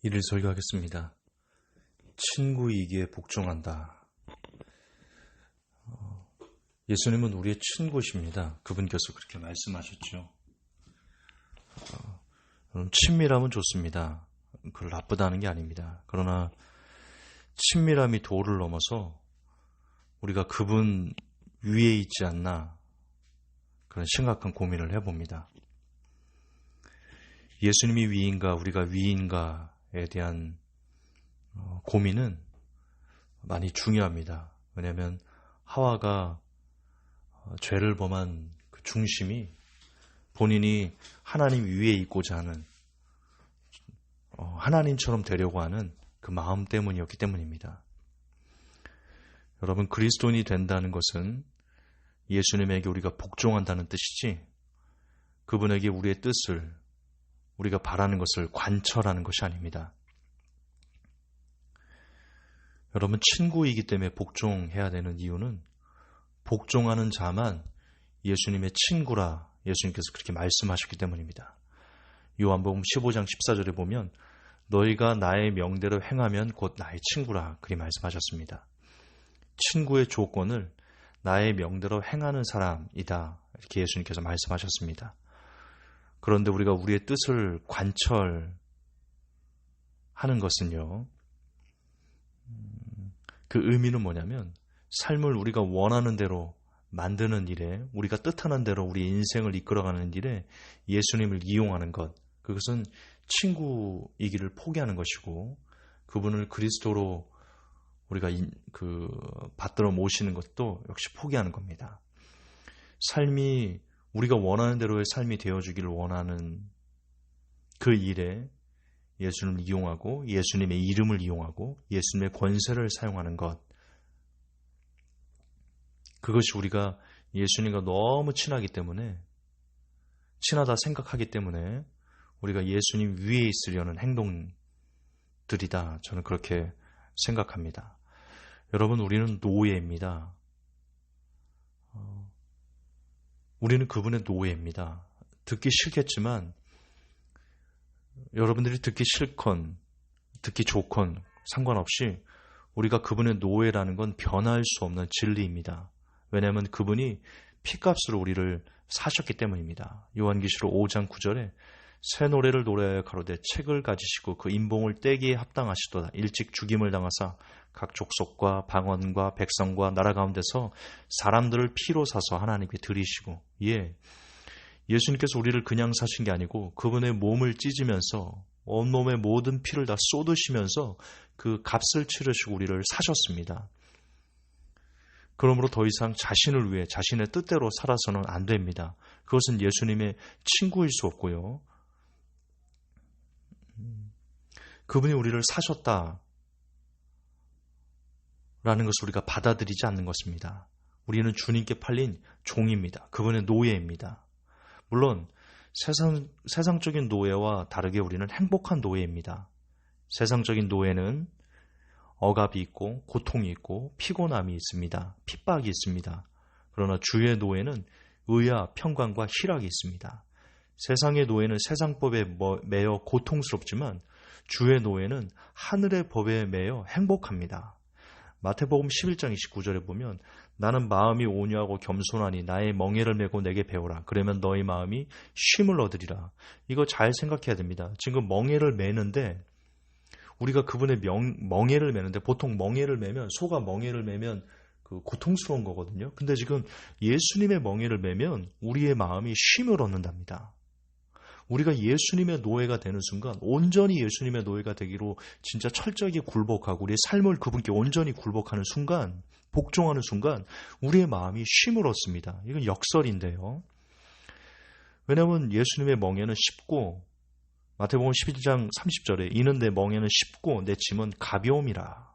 이를 설교하겠습니다. 친구이기에 복종한다. 예수님은 우리의 친구십니다. 그분께서 그렇게 말씀하셨죠. 친밀함은 좋습니다. 그걸 나쁘다는 게 아닙니다. 그러나 친밀함이 도를 넘어서 우리가 그분 위에 있지 않나 그런 심각한 고민을 해봅니다. 예수님이 위인가 우리가 위인가에 대한 고민은 많이 중요합니다. 왜냐하면 하와가 죄를 범한 그 중심이 본인이 하나님 위에 있고자 하는 하나님처럼 되려고 하는 그 마음 때문이었기 때문입니다. 여러분, 그리스도인이 된다는 것은 예수님에게 우리가 복종한다는 뜻이지 그분에게 우리의 뜻을 우리가 바라는 것을 관철하는 것이 아닙니다. 여러분, 친구이기 때문에 복종해야 되는 이유는 복종하는 자만 예수님의 친구라 예수님께서 그렇게 말씀하셨기 때문입니다. 요한복음 15장 14절에 보면 너희가 나의 명대로 행하면 곧 나의 친구라 그렇게 말씀하셨습니다. 친구의 조건을 나의 명대로 행하는 사람이다 이렇게 예수님께서 말씀하셨습니다. 그런데 우리가 우리의 뜻을 관철하는 것은요, 그 의미는 뭐냐면 삶을 우리가 원하는 대로 만드는 일에 우리가 뜻하는 대로 우리 인생을 이끌어가는 일에 예수님을 이용하는 것, 그것은 친구이기를 포기하는 것이고 그분을 그리스도로 우리가 받들어 모시는 것도 역시 포기하는 겁니다. 삶이 우리가 원하는 대로의 삶이 되어주기를 원하는 그 일에 예수님을 이용하고 예수님의 이름을 이용하고 예수님의 권세를 사용하는 것, 그것이 우리가 예수님과 너무 친하기 때문에 친하다 생각하기 때문에 우리가 예수님 위에 있으려는 행동들이다. 저는 그렇게 생각합니다. 여러분, 우리는 노예입니다. 우리는 그분의 노예입니다. 듣기 싫겠지만 여러분들이 듣기 싫건 듣기 좋건 상관없이 우리가 그분의 노예라는 건 변할 수 없는 진리입니다. 왜냐하면 그분이 피값으로 우리를 사셨기 때문입니다. 요한계시록 5장 9절에 새 노래를 노래하여 가로되 책을 가지시고 그 인봉을 떼기에 합당하시도다. 일찍 죽임을 당하사 각 족속과 방언과 백성과 나라 가운데서 사람들을 피로 사서 하나님께 드리시고, 예수님께서 우리를 그냥 사신 게 아니고 그분의 몸을 찢으면서 온몸의 모든 피를 다 쏟으시면서 그 값을 치르시고 우리를 사셨습니다. 그러므로 더 이상 자신을 위해 자신의 뜻대로 살아서는 안 됩니다. 그것은 예수님의 친구일 수 없고요. 그분이 우리를 사셨다라는 것을 우리가 받아들이지 않는 것입니다. 우리는 주님께 팔린 종입니다. 그분의 노예입니다. 물론 세상적인 노예와 다르게 우리는 행복한 노예입니다. 세상적인 노예는 억압이 있고 고통이 있고 피곤함이 있습니다. 핍박이 있습니다. 그러나 주의 노예는 의와 평강과 희락이 있습니다. 세상의 노예는 세상법에 매여 고통스럽지만 주의 노예는 하늘의 법에 매여 행복합니다. 마태복음 11장 29절에 보면 나는 마음이 온유하고 겸손하니 나의 멍에를 메고 내게 배우라. 그러면 너희 마음이 쉼을 얻으리라. 이거 잘 생각해야 됩니다. 지금 멍에를 매는데 우리가 그분의 멍에를 매는데 보통 멍에를 매면 소가 멍에를 매면 그 고통스러운 거거든요. 근데 지금 예수님의 멍에를 매면 우리의 마음이 쉼을 얻는답니다. 우리가 예수님의 노예가 되는 순간 온전히 예수님의 노예가 되기로 진짜 철저하게 굴복하고 우리의 삶을 그분께 온전히 굴복하는 순간, 복종하는 순간 우리의 마음이 쉼을 얻습니다. 이건 역설인데요. 왜냐하면 예수님의 멍에는 쉽고 마태복음 11장 30절에 이는 내 멍에는 쉽고 내 짐은 가벼움이라.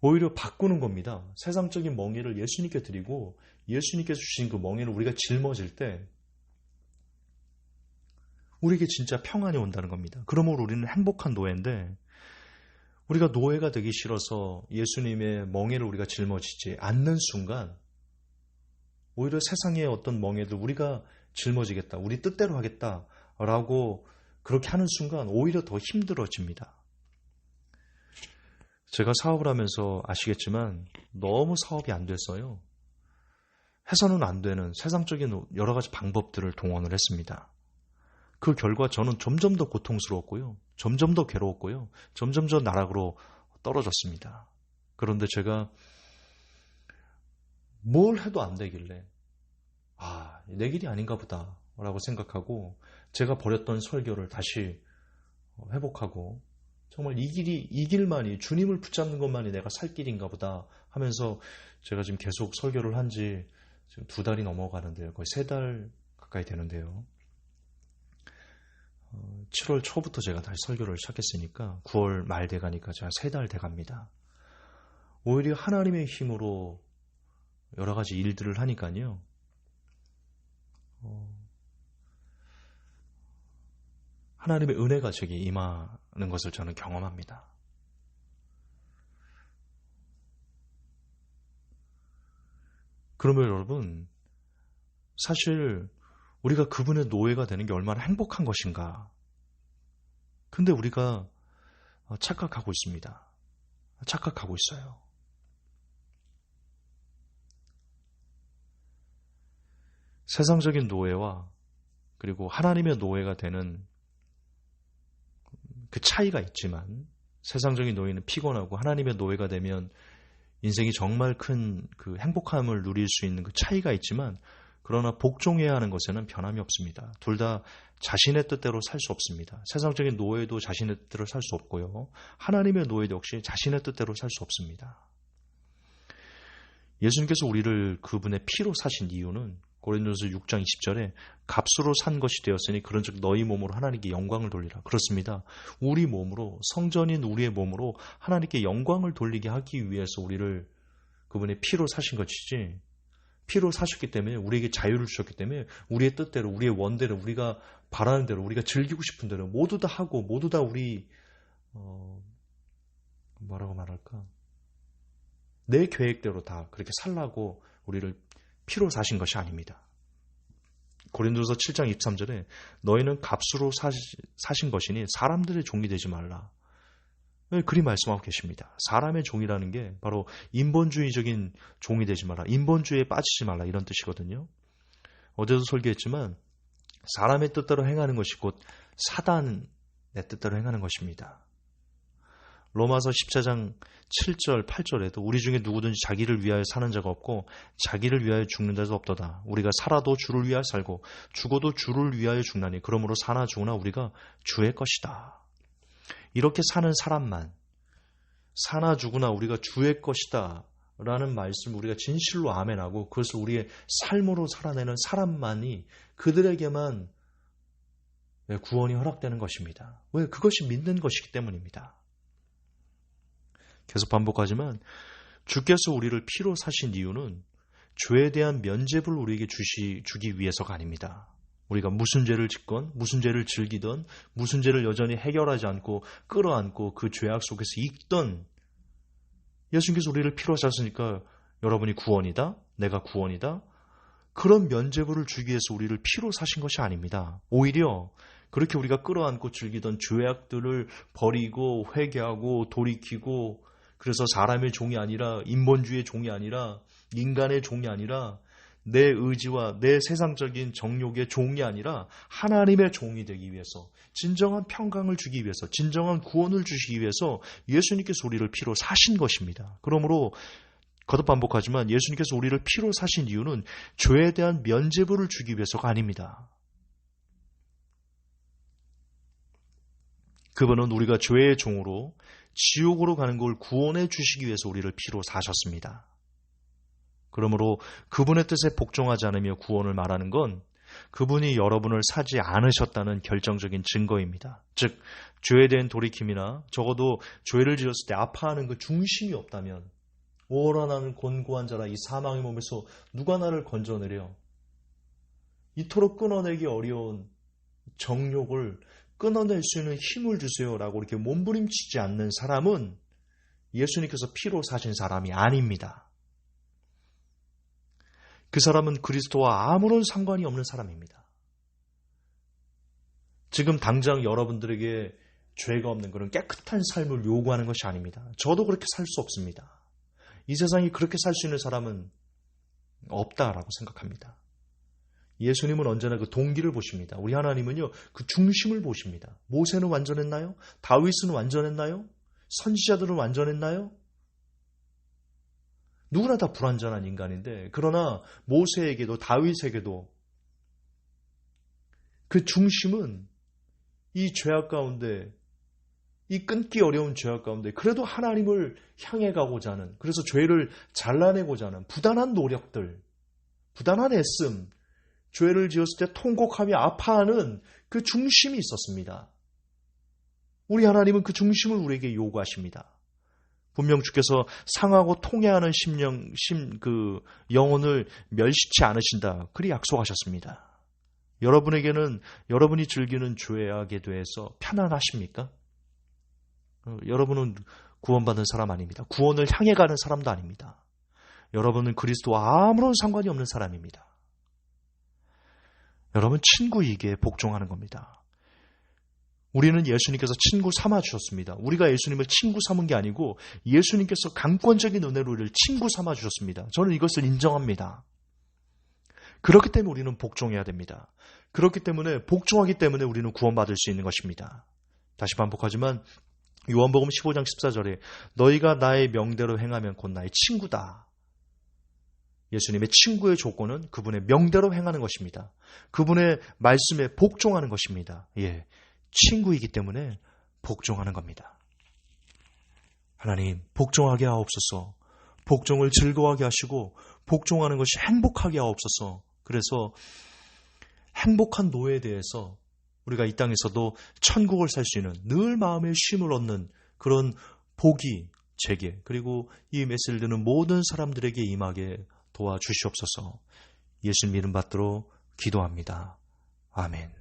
오히려 바꾸는 겁니다. 세상적인 멍에를 예수님께 드리고 예수님께서 주신 그 멍에를 우리가 짊어질 때 우리에게 진짜 평안이 온다는 겁니다. 그러므로 우리는 행복한 노예인데 우리가 노예가 되기 싫어서 예수님의 멍에를 우리가 짊어지지 않는 순간 오히려 세상의 어떤 멍에도 우리가 짊어지겠다, 우리 뜻대로 하겠다라고 그렇게 하는 순간 오히려 더 힘들어집니다. 제가 사업을 하면서 아시겠지만 너무 사업이 안 됐어요. 해서는 안 되는 세상적인 여러 가지 방법들을 동원을 했습니다. 그 결과 저는 점점 더 고통스러웠고요. 점점 더 괴로웠고요. 점점 더 나락으로 떨어졌습니다. 그런데 제가 뭘 해도 안 되길래 내 길이 아닌가 보다 라고 생각하고 제가 버렸던 설교를 다시 회복하고 정말 이 길만이 주님을 붙잡는 것만이 내가 살 길인가 보다 하면서 제가 지금 계속 설교를 한 지 지금 2달이 넘어가는데요. 거의 3달 가까이 되는데요. 7월 초부터 제가 다시 설교를 시작했으니까 9월 말 돼가니까 제가 3달 돼갑니다. 오히려 하나님의 힘으로 여러 가지 일들을 하니까요. 하나님의 은혜가 제게 임하는 것을 저는 경험합니다. 그러면 여러분, 사실 우리가 그분의 노예가 되는 게 얼마나 행복한 것인가. 근데 우리가 착각하고 있습니다. 착각하고 있어요. 세상적인 노예와 그리고 하나님의 노예가 되는 그 차이가 있지만 세상적인 노예는 피곤하고 하나님의 노예가 되면 인생이 정말 큰 그 행복함을 누릴 수 있는 그 차이가 있지만 그러나 복종해야 하는 것에는 변함이 없습니다. 둘 다 자신의 뜻대로 살 수 없습니다. 세상적인 노예도 자신의 뜻대로 살 수 없고요. 하나님의 노예도 역시 자신의 뜻대로 살 수 없습니다. 예수님께서 우리를 그분의 피로 사신 이유는 고린도전서 6장 20절에 값으로 산 것이 되었으니 그런즉 너희 몸으로 하나님께 영광을 돌리라. 그렇습니다. 우리 몸으로 성전인 우리의 몸으로 하나님께 영광을 돌리게 하기 위해서 우리를 그분의 피로 사신 것이지 피로 사셨기 때문에 우리에게 자유를 주셨기 때문에 우리의 뜻대로 우리의 원대로 우리가 바라는 대로 우리가 즐기고 싶은 대로 모두 다 하고 모두 다 우리 뭐라고 말할까 내 계획대로 다 그렇게 살라고 우리를 피로 사신 것이 아닙니다. 고린도서 7장 23절에 너희는 값으로 사신 것이니 사람들의 종이 되지 말라. 그리 말씀하고 계십니다. 사람의 종이라는 게 바로 인본주의적인 종이 되지 마라. 인본주의에 빠지지 말라. 이런 뜻이거든요. 어제도 설교했지만 사람의 뜻대로 행하는 것이 곧 사단의 뜻대로 행하는 것입니다. 로마서 14장 7절 8절에도 우리 중에 누구든지 자기를 위하여 사는 자가 없고 자기를 위하여 죽는 자도 없도다. 우리가 살아도 주를 위하여 살고 죽어도 주를 위하여 죽나니 그러므로 사나 죽으나 우리가 주의 것이다. 이렇게 사는 사람만 사나 죽으나 우리가 주의 것이다 라는 말씀 우리가 진실로 아멘하고 그것을 우리의 삶으로 살아내는 사람만이 그들에게만 구원이 허락되는 것입니다. 왜? 그것이 믿는 것이기 때문입니다. 계속 반복하지만 주께서 우리를 피로 사신 이유는 죄에 대한 면죄부를 우리에게 주기 위해서가 아닙니다. 우리가 무슨 죄를 짓건 무슨 죄를 즐기던 무슨 죄를 여전히 해결하지 않고 끌어안고 그 죄악 속에서 있던 예수님께서 우리를 피로 사셨으니까 여러분이 구원이다? 내가 구원이다? 그런 면죄부를 주기 위해서 우리를 피로 사신 것이 아닙니다. 오히려 그렇게 우리가 끌어안고 즐기던 죄악들을 버리고 회개하고 돌이키고 그래서 사람의 종이 아니라 인본주의의 종이 아니라 인간의 종이 아니라 내 의지와 내 세상적인 정욕의 종이 아니라 하나님의 종이 되기 위해서 진정한 평강을 주기 위해서 진정한 구원을 주시기 위해서 예수님께서 우리를 피로 사신 것입니다. 그러므로 거듭 반복하지만 예수님께서 우리를 피로 사신 이유는 죄에 대한 면죄부를 주기 위해서가 아닙니다. 그분은 우리가 죄의 종으로 지옥으로 가는 걸 구원해 주시기 위해서 우리를 피로 사셨습니다. 그러므로 그분의 뜻에 복종하지 않으며 구원을 말하는 건 그분이 여러분을 사지 않으셨다는 결정적인 증거입니다. 즉 죄에 대한 돌이킴이나 적어도 죄를 지었을 때 아파하는 그 중심이 없다면 오라 나는 곤고한 자라 이 사망의 몸에서 누가 나를 건져내려 이토록 끊어내기 어려운 정욕을 끊어낼 수 있는 힘을 주세요라고 이렇게 몸부림치지 않는 사람은 예수님께서 피로 사신 사람이 아닙니다. 그 사람은 그리스도와 아무런 상관이 없는 사람입니다. 지금 당장 여러분들에게 죄가 없는 그런 깨끗한 삶을 요구하는 것이 아닙니다. 저도 그렇게 살 수 없습니다. 이 세상에 그렇게 살 수 있는 사람은 없다라고 생각합니다. 예수님은 언제나 그 동기를 보십니다. 우리 하나님은요, 그 중심을 보십니다. 모세는 완전했나요? 다윗은 완전했나요? 선지자들은 완전했나요? 누구나 다 불완전한 인간인데, 그러나 모세에게도 다윗에게도 그 중심은 이 죄악 가운데, 이 끊기 어려운 죄악 가운데 그래도 하나님을 향해 가고자 하는, 그래서 죄를 잘라내고자 하는 부단한 노력들, 부단한 애씀, 죄를 지었을 때 통곡하며 아파하는 그 중심이 있었습니다. 우리 하나님은 그 중심을 우리에게 요구하십니다. 분명 주께서 상하고 통해하는 영혼을 멸시치 않으신다. 그리 약속하셨습니다. 여러분에게는 여러분이 즐기는 죄악에 대해서 편안하십니까? 여러분은 구원받은 사람 아닙니다. 구원을 향해 가는 사람도 아닙니다. 여러분은 그리스도와 아무런 상관이 없는 사람입니다. 여러분 친구이기에 복종하는 겁니다. 우리는 예수님께서 친구 삼아 주셨습니다. 우리가 예수님을 친구 삼은 게 아니고 예수님께서 강권적인 은혜로 우리를 친구 삼아 주셨습니다. 저는 이것을 인정합니다. 그렇기 때문에 우리는 복종해야 됩니다. 그렇기 때문에 복종하기 때문에 우리는 구원받을 수 있는 것입니다. 다시 반복하지만 요한복음 15장 14절에 너희가 나의 명대로 행하면 곧 나의 친구다. 예수님의 친구의 조건은 그분의 명대로 행하는 것입니다. 그분의 말씀에 복종하는 것입니다. 예, 친구이기 때문에 복종하는 겁니다. 하나님, 복종하게 하옵소서. 복종을 즐거워하게 하시고 복종하는 것이 행복하게 하옵소서. 그래서 행복한 노예에 대해서 우리가 이 땅에서도 천국을 살 수 있는 늘 마음에 쉼을 얻는 그런 복이 제게 그리고 이 메시지를 듣는 모든 사람들에게 임하게 도와주시옵소서. 예수 믿음 받도록 기도합니다. 아멘.